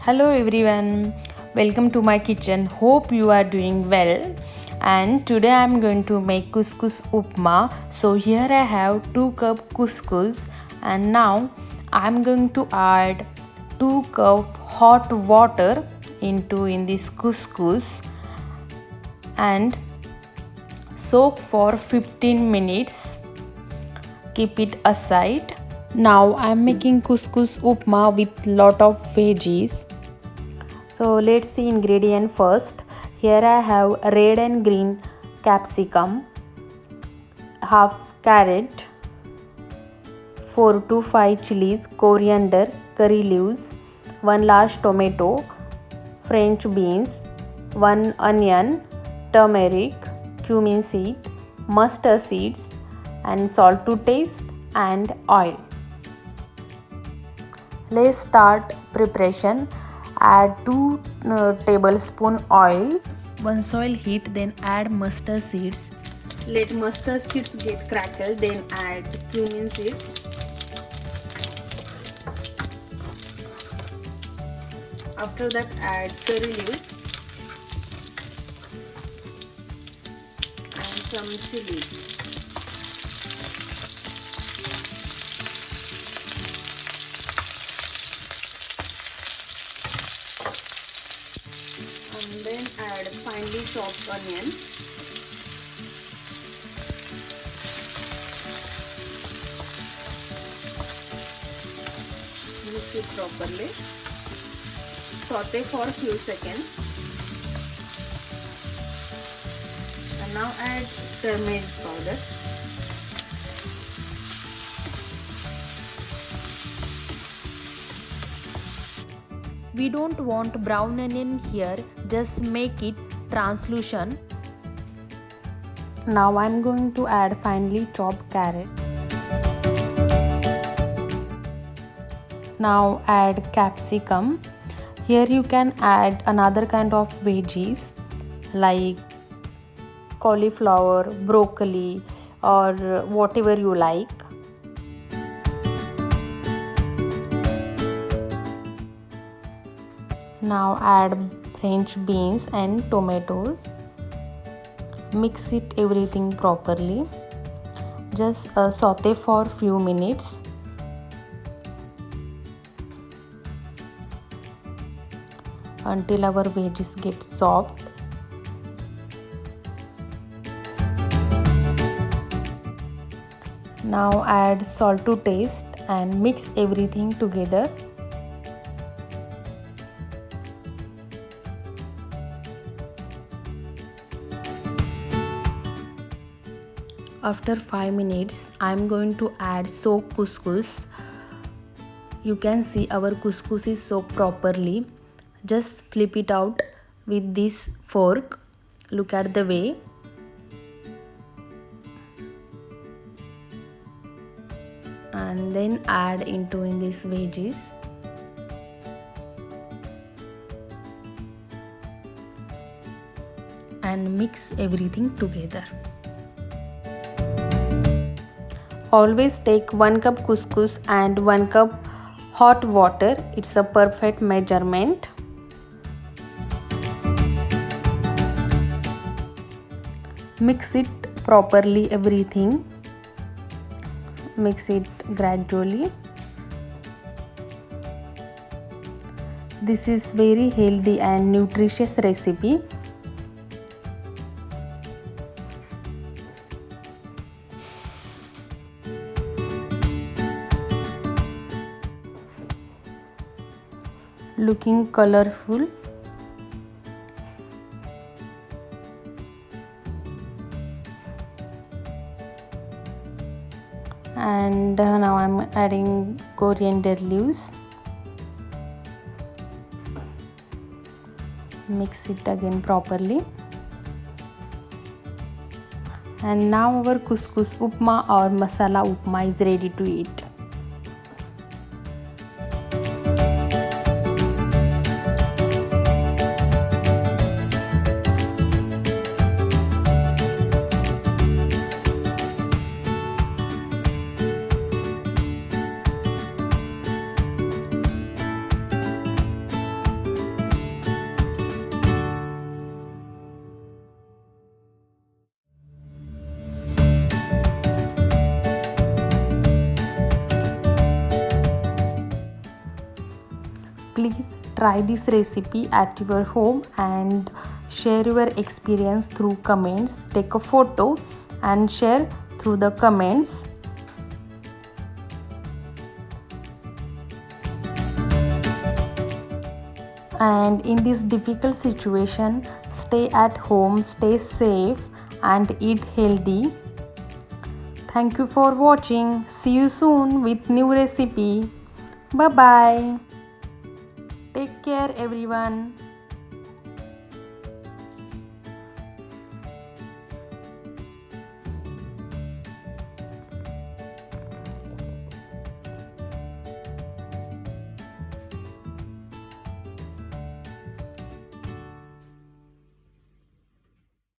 Hello everyone, welcome to my kitchen. Hope you are doing well. And today I am going to make couscous upma. So here I have 2 cup couscous and now I am going to add 2 cup hot water in this couscous and soak for 15 minutes. Keep it aside. Now I am making couscous upma with lot of veggies. So let's see ingredient first. Here I have red and green capsicum, half carrot, 4 to 5 chilies, coriander, curry leaves, 1 large tomato, French beans, 1 onion, turmeric, cumin seed, mustard seeds and salt to taste and oil. Let's start preparation. Add 2 tablespoon oil. Once oil heat, then add mustard seeds. Let mustard seeds get crackled, then add cumin seeds. After that add curry leaves and some chilies. And then add finely chopped onion. Mix it properly. Saute for few seconds. And now add turmeric powder. We don't want brown onion here, just make it translucent. Now I am going to add finely chopped carrot. Now add capsicum. Here you can add another kind of veggies like cauliflower, broccoli or whatever you like. Now add French beans and tomatoes. Mix it everything properly. Just saute for few minutes. Until our veggies get soft. Now add salt to taste and mix everything together. After 5 minutes, I am going to add soaked couscous. You can see our couscous is soaked properly. Just flip it out with this fork. Look at the way. And then add in this veggies. And mix everything together. Always take 1 cup couscous and 1 cup hot water. It's a perfect measurement. Mix it properly everything. Mix it gradually. This is very healthy and nutritious recipe. Looking colorful. And now I'm adding coriander leaves. Mix it again properly. And now our couscous upma or masala upma is ready to eat. Please try this recipe at your home and share your experience through comments. Take a photo and share through the comments. And in this difficult situation, stay at home, stay safe and eat healthy. Thank you for watching. See you soon with new recipe. Bye bye. Take care everyone.